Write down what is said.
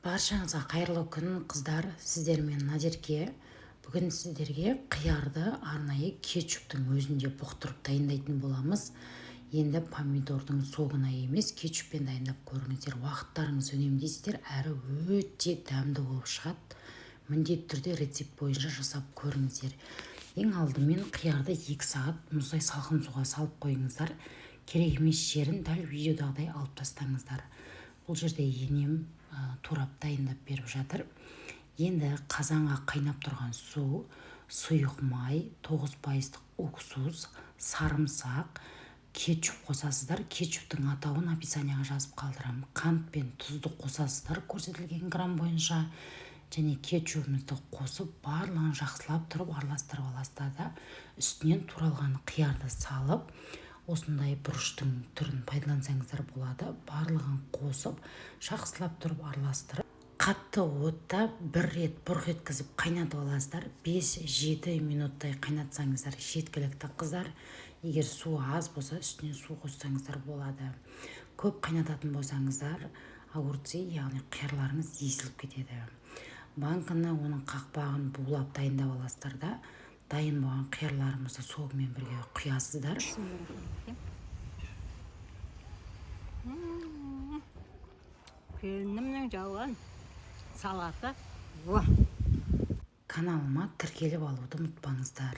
Баршаңызға қайырлы күн қыздар, сіздермен Надерке. Бүгін сіздерге қиярды арнайы кетчуптың өзінде бұқтырып дайындайтын боламыз. Енді помидордың соғына емес, кетчуппен дайындап көріңіздер. Уақыттарыңыз үнемдейсіздер, әрі өте дәмді болып шығады. Міндетті түрде рецепт бойынша жасап көріңіздер. Ең алдымен қиярды 2 сағат мұздай салқын суға салып қойыңыздар. Керек емес жерін дәл видеодағыдай алып тастаңыздар. Бұл жерде енем турап дайындап беріп жатыр. Енді қазанға қайнап тұрған су, сұйық май, 9% уксус, сарымсақ, кетчуп қосасыздар. Кетчуптың атауын описанияға жазып қалдырамын. Қант пен тұзды қосасыздар көрсетілген грамм бойынша. Және кетчупымызды қосып, барлығын жақсылап тұрып араластырып аласыздар да үстінен туралған қиярды салып, осындай бұрыштың түрін пайдалансаңыздар болады. Барлығын қосып, жақсылап тұрып араластырып, қатты отта бір рет бұрқ еткізіп қайнатып аласыздар. 5-7 минуттай қайнатсаңыздар жеткілікті қыздар. Егер су аз болса, үстіне су қоссаңыздар болады. Көп қайнататын болсаңыздар, огурцы, яғни қиярларыңыз езіліп кетеді. Банканы, оның қақпағын булап дайындап аласыздар да, дайын болған қиярларымызды соғымен бірге құясыздар. Келінімнің жауған салаты. Каналыма тіркеліп алуды ұмытпаңыздар.